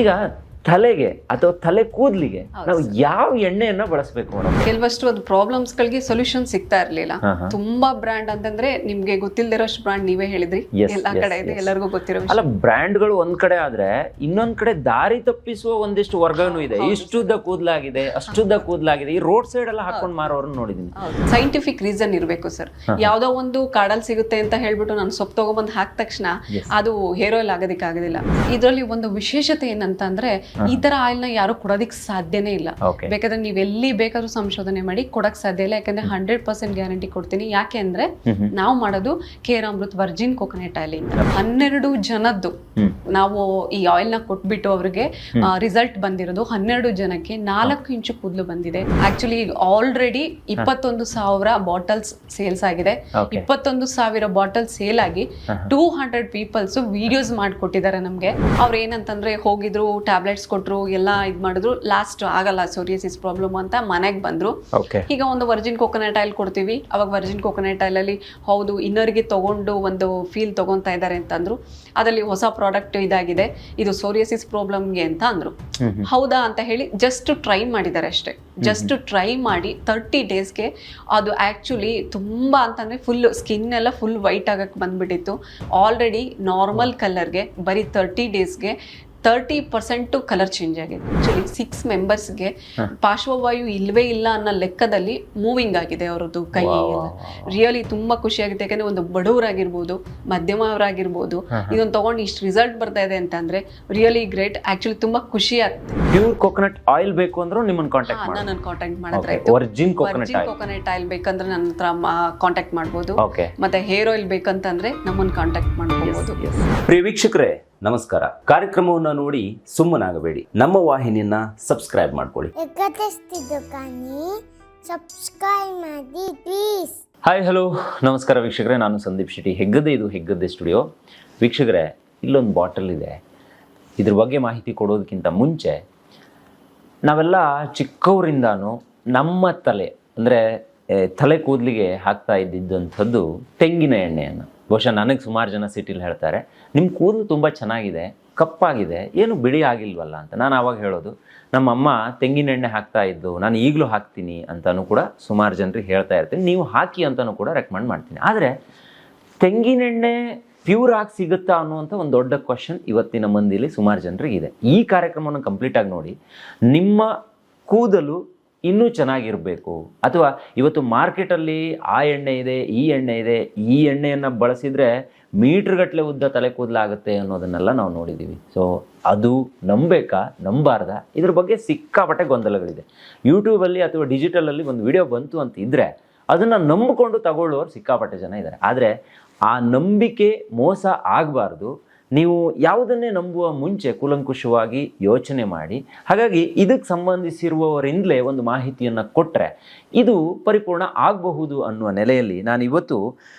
ಈಗ ತಲೆಗೆ ಅಥವಾ ತಲೆ ಕೂದಲಿಗೆ ನಾವು ಯಾವ ಎಣ್ಣೆಯನ್ನ ಬಳಸಬೇಕು ಮೇಡಮ್? ಕೆಲವಷ್ಟು ಒಂದು ಪ್ರಾಬ್ಲಮ್ಸ್ ಗಳಿಗೆ ಸೊಲ್ಯೂಷನ್ ಸಿಗ್ತಾ ಇರ್ಲಿಲ್ಲ. ತುಂಬಾ ಬ್ರ್ಯಾಂಡ್ ಅಂತಂದ್ರೆ ನಿಮ್ಗೆ ಗೊತ್ತಿಲ್ದಿರೋಷ್ಟು ಬ್ರ್ಯಾಂಡ್ ನೀವೇ ಹೇಳಿದ್ರಿ, ಎಲ್ಲಾ ಕಡೆ ಇದೆ, ಎಲ್ಲರಿಗೂ ಗೊತ್ತಿರೋ ಅಲ್ಲ. ಬ್ರ್ಯಾಂಡ್ಗಳು ಒಂದ್ ಕಡೆ ಆದ್ರೆ ಇನ್ನೊಂದ್ ಕಡೆ ದಾರಿ ತಪ್ಪಿಸುವ ಒಂದಿಷ್ಟು ವರ್ಗನೂ ಇದೆ. ಇಷ್ಟುದ್ದ ಕೂದಲಾಗಿದೆ, ಅಷ್ಟುದ್ದ ಕೂದಲಾಗಿದೆ, ಈ ರೋಡ್ ಸೈಡ್ ಎಲ್ಲ ಹಾಕೊಂಡ್ ಮಾರೋರನ್ನ ನೋಡಿದೀನಿ. ಸೈಂಟಿಫಿಕ್ ರೀಸನ್ ಇರ್ಬೇಕು ಸರ್. ಯಾವ್ದೋ ಒಂದು ಕಾಡಲ್ಲಿ ಸಿಗುತ್ತೆ ಅಂತ ಹೇಳ್ಬಿಟ್ಟು ನಾನು ಸೊಪ್ಪು ತಗೊಂಬಂದ್ ಹಾಕಿದ ತಕ್ಷಣ ಅದು ಹೇರ್ ಆಯಿಲ್ ಆಗೋದಿಕ್ ಆಗೋದಿಲ್ಲ. ಇದರಲ್ಲಿ ಒಂದು ವಿಶೇಷತೆ ಏನಂತ ಅಂದ್ರೆ ಈ ತರ ಆಯಿಲ್ ನ ಯಾರು ಕೊಡೋದಿಕ್ ಸಾಧ್ಯನೇ ಇಲ್ಲ. ಬೇಕಾದ್ರೆ ನೀವ್ ಎಲ್ಲಿ ಬೇಕಾದ್ರೂ ಸಂಶೋಧನೆ ಮಾಡಿ ಕೊಡಕ್ ಸಾಧ್ಯ ಇಲ್ಲ. ಯಾಕಂದ್ರೆ 100% ಗ್ಯಾರಂಟಿ ಕೊಡ್ತೀನಿ. ಯಾಕೆ ಅಂದ್ರೆ ನಾವು ಮಾಡೋದು care Amrit Virgin coconut oil ಇಂದ 12 ಜನದ್ದು ನಾವು ಈ ಆಯಿಲ್ ನ ಕೊಟ್ಬಿಟ್ಟು ಅವ್ರಿಗೆ ರಿಸಲ್ಟ್ ಬಂದಿರೋದು 12 ಜನಕ್ಕೆ 4 ಇಂಚು ಕೂದಲು ಬಂದಿದೆ. ಆಕ್ಚುಲಿ ಆಲ್ರೆಡಿ 21,000 ಬಾಟಲ್ಸ್ ಸೇಲ್ಸ್ ಆಗಿದೆ. 21,000 ಬಾಟಲ್ ಸೇಲ್ ಆಗಿ 200 ಪೀಪಲ್ಸ್ ವಿಡಿಯೋಸ್ ಮಾಡ್ಕೊಟ್ಟಿದ್ದಾರೆ ನಮ್ಗೆ. ಅವ್ರು ಏನಂತಂದ್ರೆ ಹೋಗಿದ್ರು, ಟ್ಯಾಬ್ಲೆಟ್ಸ್ ಕೊಟ್ರು, ಎಲ್ಲ ಇದ್ ಮಾಡಿದ್ರು, ಲಾಸ್ಟ್ ಆಗಲ್ಲ ಸೋರಿಯಾಸಿಸ್ ಪ್ರಾಬ್ಲಮ್ ಅಂತ ಮನೆಗೆ ಬಂದ್ರು. ಈಗ ಒಂದು ವರ್ಜಿನ್ ಕೋಕೋನಟ್ ಆಯಿಲ್ ಕೊಡ್ತೀವಿ. ಅವಾಗ ವರ್ಜಿನ್ ಕೋಕೋನಟ್ ಆಯಿಲ್ ಅಲ್ಲಿ ಹೌದು ಇನ್ನರ್ಗೆ ತಗೊಂಡು ಒಂದು ಫೀಲ್ ತಗೊಂತಾ ಇದ್ದಾರೆ ಅಂತಂದ್ರು. ಅದರಲ್ಲಿ ಹೊಸ ಪ್ರಾಡಕ್ಟ್ ಇದಾಗಿದೆ, ಇದು ಸೋರಿಯಾಸಿಸ್ ಪ್ರಾಬ್ಲಮ್ಗೆ ಅಂತ ಅಂದ್ರು. ಹೌದಾ ಅಂತ ಹೇಳಿ ಜಸ್ಟ್ ಟ್ರೈ ಮಾಡಿದ್ದಾರೆ ಅಷ್ಟೇ. ಜಸ್ಟ್ ಟ್ರೈ ಮಾಡಿ 30 ಡೇಸ್ಗೆ ಅದು ಆಕ್ಚುಲಿ ತುಂಬಾ ಅಂತಂದ್ರೆ ಫುಲ್ ಸ್ಕಿನ್ ಎಲ್ಲ ಫುಲ್ ವೈಟ್ ಆಗಕ್ಕೆ ಬಂದ್ಬಿಟ್ಟಿತ್ತು. ಆಲ್ರೆಡಿ ನಾರ್ಮಲ್ ಕಲರ್ಗೆ ಬರೀ 30 ಡೇಸ್ಗೆ 30% ಕಲರ್ ಚೇಂಜ್ ಆಗಿದೆ. ಆಕ್ಚುಲಿ 6 ಮೆಂಬರ್ಸ್ಗೆ ಪಾರ್ಶ್ವವಾಯು ಇಲ್ವೇ ಇಲ್ಲ ಅನ್ನೋ ಲೆಕ್ಕದಲ್ಲಿ ಮೂವಿಂಗ್ ಆಗಿದೆ ಅವರದ್ದು ಕೈ ಎಲ್ಲ. ರಿಯಲಿ ತುಂಬಾ ಖುಷಿ ಆಗುತ್ತೆ. ಯಾಕಂದ್ರೆ ಒಂದು ಬಡವರಾಗಿರ್ಬೋದು, ಮಧ್ಯಮವರಾಗಿರ್ಬೋದು, ಇದನ್ನ ತಗೊಂಡು ಇಷ್ಟು ರಿಸಲ್ಟ್ ಬರ್ತಾ ಇದೆ ಅಂತ ಅಂದ್ರೆ ರಿಯಲಿ ಗ್ರೇಟ್. ಆಕ್ಚುಲಿ ತುಂಬಾ ಖುಷಿ ಆಗುತ್ತೆ. ಪ್ಯೂರ್ ಕೋಕೋನಟ್ ಆಯಿಲ್ ಬೇಕು ಅಂದ್ರೂ ನಿಮ್ಮನ್ನ ಕಾಂಟ್ಯಾಕ್ಟ್ ಮಾಡಿ. ನಾನು ಕಾಂಟ್ಯಾಕ್ಟ್ ಮಾಡಿದ್ರೆ ವರ್ಜಿನ್ ಕೋಕೋನಟ್ ಆಯಿಲ್ ಬೇಕಂದ್ರೆ ನನ್ನ ಹತ್ರ ಕಾಂಟ್ಯಾಕ್ಟ್ ಮಾಡ್ಬೋದು. ಮತ್ತೆ ಹೇರ್ ಆಯಿಲ್ ಬೇಕಂತಂದ್ರೆ ನಮ್ಮನ್ನ ಕಾಂಟ್ಯಾಕ್ಟ್ ಮಾಡ್ಬೋದು. ಪ್ರಿಯ ವೀಕ್ಷಕರೇ ನಮಸ್ಕಾರ. ಕಾರ್ಯಕ್ರಮವನ್ನು ನೋಡಿ ಸುಮ್ಮನಾಗಬೇಡಿ, ನಮ್ಮ ವಾಹಿನಿಯನ್ನ ಸಬ್ಸ್ಕ್ರೈಬ್ ಮಾಡ್ಕೊಳ್ಳಿ. ಹಾಯ್ ಹಲೋ ನಮಸ್ಕಾರ ವೀಕ್ಷಕರೇ, ನಾನು ಸಂದೀಪ್ ಶೆಟ್ಟಿ. ಹೆಗ್ಗದ್ದೆ, ಇದು ಹೆಗ್ಗದ್ದೆ ಸ್ಟುಡಿಯೋ. ವೀಕ್ಷಕರೇ, ಇಲ್ಲೊಂದು ಬಾಟಲ್ ಇದೆ. ಇದ್ರ ಬಗ್ಗೆ ಮಾಹಿತಿ ಕೊಡೋದಕ್ಕಿಂತ ಮುಂಚೆ ನಾವೆಲ್ಲ ಚಿಕ್ಕವರಿಂದಾನು ನಮ್ಮ ತಲೆ ಅಂದರೆ ತಲೆ ಕೂದಲಿಗೆ ಹಾಕ್ತಾ ಇದ್ದಿದ್ದಂಥದ್ದು ತೆಂಗಿನ ಎಣ್ಣೆಯನ್ನು. ಬಹುಶಃ ನನಗೆ ಸುಮಾರು ಜನ ಸಿಟಿಲಿ ಹೇಳ್ತಾರೆ, ನಿಮ್ಮ ಕೂದಲು ತುಂಬ ಚೆನ್ನಾಗಿದೆ, ಕಪ್ಪಾಗಿದೆ, ಏನು ಬಿಳಿ ಆಗಿಲ್ವಲ್ಲ ಅಂತ. ನಾನು ಆವಾಗ ಹೇಳೋದು, ನಮ್ಮಮ್ಮ ತೆಂಗಿನ ಎಣ್ಣೆ ಹಾಕ್ತಾ ಇದ್ದು, ನಾನು ಈಗಲೂ ಹಾಕ್ತೀನಿ ಅಂತಲೂ ಕೂಡ ಸುಮಾರು ಜನರಿಗೆ ಹೇಳ್ತಾ ಇರ್ತೀನಿ. ನೀವು ಹಾಕಿ ಅಂತಲೂ ಕೂಡ ರೆಕಮೆಂಡ್ ಮಾಡ್ತೀನಿ. ಆದರೆ ತೆಂಗಿನೆಣ್ಣೆ ಪ್ಯೂರ್ ಆಗಿ ಸಿಗುತ್ತಾ ಅನ್ನುವಂಥ ಒಂದು ದೊಡ್ಡ ಕ್ವಶನ್ ಇವತ್ತಿನ ಮಂದಿಲಿ ಸುಮಾರು ಜನರಿಗಿದೆ. ಈ ಕಾರ್ಯಕ್ರಮವನ್ನು ಕಂಪ್ಲೀಟಾಗಿ ನೋಡಿ, ನಿಮ್ಮ ಕೂದಲು ಇನ್ನೂ ಚೆನ್ನಾಗಿರಬೇಕು, ಅಥವಾ ಇವತ್ತು ಮಾರ್ಕೆಟಲ್ಲಿ ಆ ಎಣ್ಣೆ ಇದೆ, ಈ ಎಣ್ಣೆ ಇದೆ, ಈ ಎಣ್ಣೆಯನ್ನು ಬಳಸಿದರೆ ಮೀಟ್ರ್ಗಟ್ಟಲೆ ಉದ್ದ ತಲೆ ಕೂದಲಾಗುತ್ತೆ ಅನ್ನೋದನ್ನೆಲ್ಲ ನಾವು ನೋಡಿದ್ದೀವಿ. ಸೊ ಅದು ನಂಬೇಕಾ ನಂಬಾರ್ದಾ, ಇದ್ರ ಬಗ್ಗೆ ಸಿಕ್ಕಾಪಟ್ಟೆ ಗೊಂದಲಗಳಿದೆ. ಯೂಟ್ಯೂಬಲ್ಲಿ ಅಥವಾ ಡಿಜಿಟಲಲ್ಲಿ ಒಂದು ವಿಡಿಯೋ ಬಂತು ಅಂತ ಇದ್ದರೆ ಅದನ್ನು ನಂಬಿಕೊಂಡು ತಗೊಳ್ಳೋರು ಸಿಕ್ಕಾಪಟ್ಟೆ ಜನ ಇದ್ದಾರೆ. ಆದರೆ ಆ ನಂಬಿಕೆ ಮೋಸ ಆಗಬಾರ್ದು. ನೀವು ಯಾವುದನ್ನೇ ನಂಬುವ ಮುಂಚೆ ಕೂಲಂಕುಷವಾಗಿ ಯೋಚನೆ ಮಾಡಿ. ಹಾಗಾಗಿ ಇದಕ್ಕೆ ಸಂಬಂಧಿಸಿರುವವರಿಂದಲೇ ಒಂದು ಮಾಹಿತಿಯನ್ನು ಕೊಟ್ಟರೆ ಇದು ಪರಿಪೂರ್ಣ ಆಗಬಹುದು ಅನ್ನುವ ನೆಲೆಯಲ್ಲಿ ನಾನು ಇವತ್ತು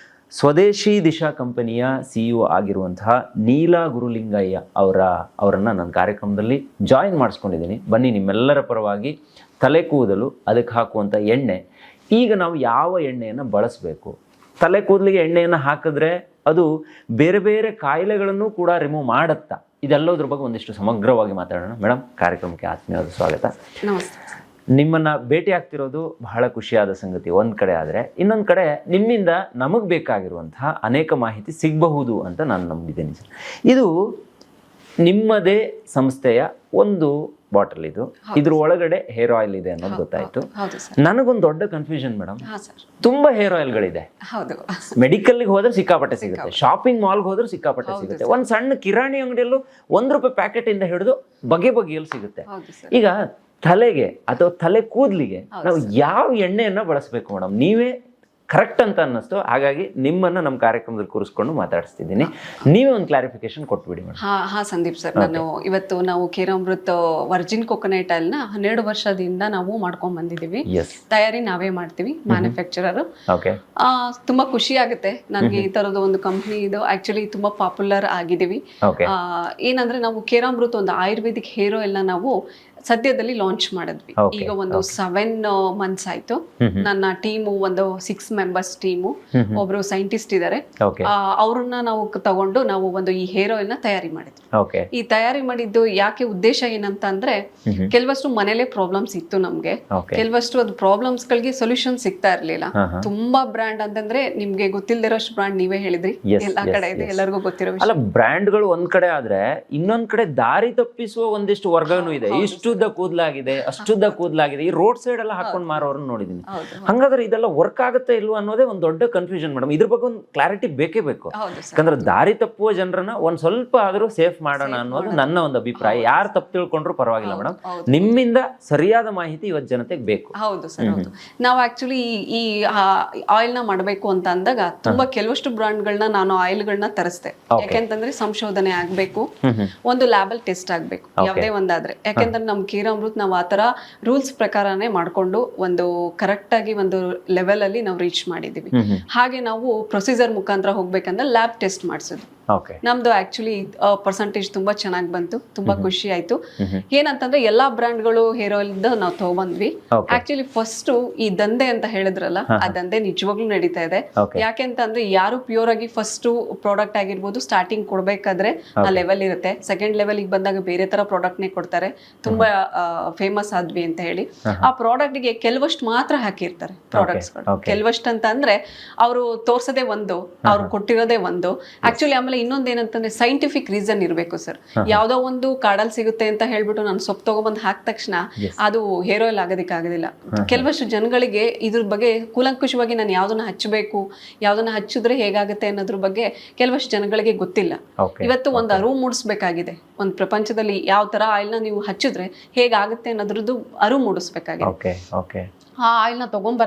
ಸ್ವದೇಶಿ ದಿಶಾ ಕಂಪನಿಯ CEO ಆಗಿರುವಂತಹ ನೀಲಾ ಗುರುಲಿಂಗಯ್ಯ ಅವರನ್ನು ನನ್ನ ಕಾರ್ಯಕ್ರಮದಲ್ಲಿ ಜಾಯಿನ್ ಮಾಡಿಸ್ಕೊಂಡಿದ್ದೀನಿ. ಬನ್ನಿ, ನಿಮ್ಮೆಲ್ಲರ ಪರವಾಗಿ ತಲೆ ಕೂದಲು, ಅದಕ್ಕೆ ಹಾಕುವಂಥ ಎಣ್ಣೆ, ಈಗ ನಾವು ಯಾವ ಎಣ್ಣೆಯನ್ನು ಬಳಸಬೇಕು, ತಲೆ ಕೂದಲಿಗೆ ಎಣ್ಣೆಯನ್ನು ಹಾಕಿದ್ರೆ ಅದು ಬೇರೆ ಬೇರೆ ಕಾಯಿಲೆಗಳನ್ನು ಕೂಡ ರಿಮೂವ್ ಮಾಡುತ್ತಾ, ಇದೆಲ್ಲದ್ರ ಬಗ್ಗೆ ಒಂದಿಷ್ಟು ಸಮಗ್ರವಾಗಿ ಮಾತಾಡೋಣ. ಮೇಡಮ್, ಕಾರ್ಯಕ್ರಮಕ್ಕೆ ಆತ್ಮೀಯವಾದ ಸ್ವಾಗತ. ನಮಸ್ತೆ. ನಿಮ್ಮನ್ನು ಭೇಟಿ ಆಗ್ತಿರೋದು ಬಹಳ ಖುಷಿಯಾದ ಸಂಗತಿ ಒಂದು ಕಡೆ. ಆದರೆ ಇನ್ನೊಂದು ಕಡೆ ನಿಮ್ಮಿಂದ ನಮಗೆ ಬೇಕಾಗಿರುವಂತಹ ಅನೇಕ ಮಾಹಿತಿ ಸಿಗಬಹುದು ಅಂತ ನಾನು ನಂಬಿದ್ದೀನಿ ಸರ್. ಇದು ನಿಮ್ಮದೇ ಸಂಸ್ಥೆಯ ಒಂದು ಬಾಟಲ್, ಇದ್ರ ಒಳಗಡೆ ಹೇರ್ ಆಯಿಲ್ ಇದೆ ಅನ್ನೋದು ಗೊತ್ತಾಯ್ತು. ನನಗೊಂದು ದೊಡ್ಡ ಕನ್ಫ್ಯೂಷನ್ ಮೇಡಮ್, ತುಂಬಾ ಹೇರ್ ಆಯಿಲ್ಗಳಿದೆ. ಮೆಡಿಕಲ್ಗೆ ಹೋದ್ರೆ ಸಿಕ್ಕಾಪಟ್ಟೆ ಸಿಗುತ್ತೆ, ಶಾಪಿಂಗ್ ಮಾಲ್ಗೆ ಹೋದ್ರೆ ಸಿಕ್ಕಾಪಟ್ಟೆ ಸಿಗುತ್ತೆ, ಒಂದು ಸಣ್ಣ ಕಿರಾಣಿ ಅಂಗಡಿಯಲ್ಲೂ ₹1 ಪ್ಯಾಕೆಟ್ ಇಂದ ಹಿಡಿದು ಬಗೆ ಬಗೆಯಲ್ಲಿ ಸಿಗುತ್ತೆ. ಈಗ ತಲೆಗೆ ಅಥವಾ ತಲೆ ಕೂದಲಿಗೆ ನಾವು ಯಾವ ಎಣ್ಣೆಯನ್ನ ಬಳಸಬೇಕು ಮೇಡಮ್? ನೀವೇ ಕರೆಕ್ಟ್ ಅಂತ ಅನ್ನಿಸ್ತು, ಹಾಗಾಗಿ ನಿಮ್ಮನ್ನ ನಮ್ಮ ಕಾರ್ಯಕ್ರಮದಲ್ಲಿ ಕೂರಿಸ್ಕೊಂಡು ಮಾತಾಡಿಸ್ತಿದ್ದೀನಿ. ನೀವೇ ಒಂದು ಕ್ಲಾರಿಫಿಕೇಶನ್ ಕೊಟ್ಬಿಡಿ ಮೇಡಮ್. ಹಾ ಸಂದೀಪ್ ಸರ್, ನಾವು care Amrit Virgin coconut oil ನ 12 ವರ್ಷದಿಂದ ನಾವು ಮಾಡ್ಕೊಂಡ್ ಬಂದಿದೀವಿ. ತಯಾರಿ ನಾವೇ ಮಾಡ್ತೀವಿ, ಮ್ಯಾನುಫ್ಯಾಕ್ಚರರ್. ತುಂಬಾ ಖುಷಿ ಆಗುತ್ತೆ ನನಗೆ ಈ ತರದ ಒಂದು ಕಂಪ್ನಿ ಇದು ಆಕ್ಚುಲಿ ತುಂಬಾ ಪಾಪ್ಯುಲರ್ ಆಗಿದೀವಿ. ಏನಂದ್ರೆ ನಾವು ಕೇರ್ ಅಮೃತ್ ಒಂದು ಆಯುರ್ವೇದಿಕ್ ಹೇರ್ ಆಯಿಲ್ ನ ನಾವು ಸದ್ಯದಲ್ಲಿ ಲಾಂಚ್ ಮಾಡಿದ್ವಿ. Okay, ಈಗ ಒಂದು 7 months ಆಯ್ತು. ನನ್ನ ಟೀಮು ಒಂದು 6 members ಟೀಮು, ಒಬ್ರು ಸೈಂಟಿಸ್ಟ್ ಇದ್ದಾರೆ. ಓಕೆ ಅವ್ರನ್ನ ನಾವು ತಗೊಂಡು ನಾವು ಒಂದು ಈ ಹೇರ್ ಆಯಿಲ್ ನ ತಯಾರಿ ಮಾಡಿದ್ವಿ. ಓಕೆ ಈ ತಯಾರಿ ಮಾಡಿದ್ದು ಯಾಕೆ ಉದ್ದೇಶ ಏನಂತ ಅಂದ್ರೆ ಕೆಲವಷ್ಟು ಮನೇಲೆ ಪ್ರಾಬ್ಲಮ್ಸ್ ಇತ್ತು ನಮ್ಗೆ. ಓಕೆ ಕೆಲವಷ್ಟು ಅದು ಪ್ರಾಬ್ಲಮ್ಸ್ ಗಳಿಗೆ ಸೊಲ್ಯೂಷನ್ ಸಿಗ್ತಾ ಇರ್ಲಿಲ್ಲ. ತುಂಬಾ ಬ್ರ್ಯಾಂಡ್ ಅಂತಂದ್ರೆ ನಿಮ್ಗೆ ಗೊತ್ತಿಲ್ದಿರೋಷ್ಟು ಬ್ರ್ಯಾಂಡ್ ನೀವೇ ಹೇಳಿದ್ರಿ, Yes, ಎಲ್ಲಾ yes, ಕಡೆ ಇದೆ, yes. ಎಲ್ಲರಿಗೂ ಗೊತ್ತಿರೋ ವಿಷಯ. ಅಲ್ಲ, ಬ್ರ್ಯಾಂಡ್ಗಳು ಒಂದ್ ಕಡೆ ಆದ್ರೆ ಇನ್ನೊಂದ್ ಕಡೆ ದಾರಿ ತಪ್ಪಿಸುವ ಒಂದಿಷ್ಟು ವರ್ಗನೂ ಇದೆ. ಇಷ್ಟುದ್ದ ಕೂದಲಾಗಿದೆ, ಅಷ್ಟುದ್ದ ಕೂದಲಾಗಿದೆ, ಈ ರೋಡ್ ಸೈಡ್ ಎಲ್ಲ ಹಾಕೊಂಡ್ ಮಾರೋರನ್ನ ನೋಡಿದೀನಿ. ಹೌದು ಹಂಗಾದ್ರೆ ಇದೆಲ್ಲ ವರ್ಕ್ ಆಗುತ್ತೆ ಇಲ್ವಾ ಅನ್ನೋದೇ ಒಂದ್ ದೊಡ್ಡ ಕನ್ಫ್ಯೂಷನ್ ಮೇಡಮ್. ಇದ್ರ ಬಗ್ಗೆ ಒಂದು ಕ್ಲಾರಿಟಿ ಬೇಕೇ ಬೇಕು. ಹೌದು ಸರ್. ಯಾಕಂದ್ರೆ ದಾರಿ ತಪ್ಪುವ ಜನರನ್ನ ಒಂದ್ ಸ್ವಲ್ಪ ಆದ್ರೂ ಸೇಫ್ ಮಾಡೋಣ ಅನ್ನೋದು ನನ್ನ ಒಂದು ಅಭಿಪ್ರಾಯ. ಯಾರು ತಪ್ಪು ತಿಳ್ಕೊಂಡ್ರು ಪರವಾಗಿಲ್ಲ ಮೇಡಮ್, ನಿಮ್ಮಿಂದ ಸರಿಯಾದ ಮಾಹಿತಿ ಇವತ್ತು ಜನತೆಗೆ ಬೇಕು. ಹೌದು ಸರ್, ಹೌದು. ನಾವು ಆಕ್ಚುಲಿ ಈ ಆಯಿಲ್ ನ ಮಾಡಬೇಕು ಅಂತ ಅಂದಾಗ ತುಂಬಾ ಕೆಲವಷ್ಟು ಬ್ರಾಂಡ್ಗಳನ್ನ ನಾನು ಆಯಿಲ್ಗಳನ್ನ ತರಿಸ್ದೆ. ಯಾಕೆಂತಂದ್ರೆ ಸಂಶೋಧನೆ ಆಗ್ಬೇಕು, ಒಂದು ಲ್ಯಾಬಲ್ ಟೆಸ್ಟ್ ಆಗ್ಬೇಕು ಯಾವುದೇ ಒಂದಾದ್ರೆ. ಯಾಕೆಂದ್ರೆ ನಮ್ ಕೀರಾಮೃತ್ ನಾವು ಆತರ ರೂಲ್ಸ್ ಪ್ರಕಾರನೇ ಮಾಡ್ಕೊಂಡು ಒಂದು ಕರೆಕ್ಟ್ ಆಗಿ ಒಂದು ಲೆವೆಲ್ ಅಲ್ಲಿ ನಾವು ರೀಚ್ ಮಾಡಿದೀವಿ. ಹಾಗೆ ನಾವು ಪ್ರೊಸೀಜರ್ ಮುಖಾಂತರ ಹೋಗ್ಬೇಕಂದ್ರೆ ಲ್ಯಾಬ್ ಟೆಸ್ಟ್ ಮಾಡಿಸಿದ್ವಿ. ಓಕೆ ನಮ್ದು ಆಕ್ಚುಲಿ ಪರ್ಸೆಂಟೇಜ್ ತುಂಬಾ ಚೆನ್ನಾಗಿ ಬಂತು, ತುಂಬಾ ಖುಷಿ ಆಯ್ತು. ಏನಂತಂದ್ರೆ ಎಲ್ಲಾ ಬ್ರಾಂಡ್ಗಳು ಹೇರ್ ಆಯಿಲ್ ನಾವು ತಗೊಂಡ್ವಿ. ಆಕ್ಚುಲಿ ಫಸ್ಟ್ ಈ ದಂಧೆ ಅಂತ ಹೇಳಿದ್ರಲ್ಲ, ಆ ದಂಧೆ ನಿಜವಾಗ್ಲೂ ನಡೀತಾ ಇದೆ. ಯಾಕೆಂತಂದ್ರೆ ಯಾರು ಪ್ಯೂರ್ ಆಗಿ ಫಸ್ಟ್ ಪ್ರಾಡಕ್ಟ್ ಆಗಿರ್ಬೋದು ಸ್ಟಾರ್ಟಿಂಗ್ ಕೊಡ್ಬೇಕಾದ್ರೆ ಆ ಲೆವೆಲ್ ಇರುತ್ತೆ. ಸೆಕೆಂಡ್ ಲೆವೆಲ್ ಬಂದಾಗ ಬೇರೆ ತರ ಪ್ರಾಡಕ್ಟ್ ನೇ ಕೊಡ್ತಾರೆ. ತುಂಬಾ ಫೇಮಸ್ ಆದ್ವಿ ಅಂತ ಹೇಳಿ ಆ ಪ್ರಾಡಕ್ಟ್ ಗೆ ಕೆಲವಷ್ಟು ಮಾತ್ರ ಹಾಕಿರ್ತಾರೆ ಪ್ರಾಡಕ್ಟ್ಸ್ ಗಳು. ಕೆಲವಷ್ಟು ಅಂತ ಅಂದ್ರೆ ಅವರು ತೋರ್ಸೋದೇ ಒಂದು, ಅವ್ರು ಕೊಟ್ಟಿರೋದೇ ಒಂದು. ಆಕ್ಚುಲಿ ಆಮೇಲೆ ಇನ್ನೊಂದ್ ಏನಂತಂದ್ರೆ ಸೈಂಟಿಫಿಕ್ ರೀಸನ್ ಇರ್ಬೇಕು ಸರ್. ಯಾವ್ದೋ ಒಂದು ಕಾಡಲ್ಲಿ ಸಿಗುತ್ತೆ ಅಂತ ಹೇಳ್ಬಿಟ್ಟು ನಾನು ಸೊಪ್ಪು ತಗೊಂಡ್ಬಂದು ಹಾಕಿದ ತಕ್ಷಣ ಅದು ಹೇರ್ ಆಯಿಲ್ ಆಗೋದಿಕ್ಕಾಗೋದಿಲ್ಲ. ಕೆಲವಷ್ಟು ಜನಗಳಿಗೆ ಇದ್ರ ಬಗ್ಗೆ ಕೂಲಂಕುಷವಾಗಿ ನಾನು ಯಾವ್ದನ್ನ ಹಚ್ಚಬೇಕು, ಯಾವ್ದನ್ನ ಹಚ್ಚಿದ್ರೆ ಹೇಗಾಗುತ್ತೆ ಅನ್ನೋದ್ರ ಬಗ್ಗೆ ಕೆಲವಷ್ಟು ಜನಗಳಿಗೆ ಗೊತ್ತಿಲ್ಲ. ಇವತ್ತು ಒಂದು ಅರಿವು ಮೂಡಿಸ್ಬೇಕಾಗಿದೆ. ಒಂದು ಪ್ರಪಂಚದಲ್ಲಿ ಯಾವ ತರ ಆಯಿಲ್ ನ ನೀವು ಹಚ್ಚಿದ್ರೆ ಹೇಗಾಗುತ್ತೆ ಅನ್ನೋದ್ರದ್ದು ಅರಿವು ಮೂಡಿಸ್ಬೇಕಾಗಿದೆ. ಓಕೆ ಓಕೆ ಆ ಆಯಿಲ್ ನ ತಗೊಂಡ್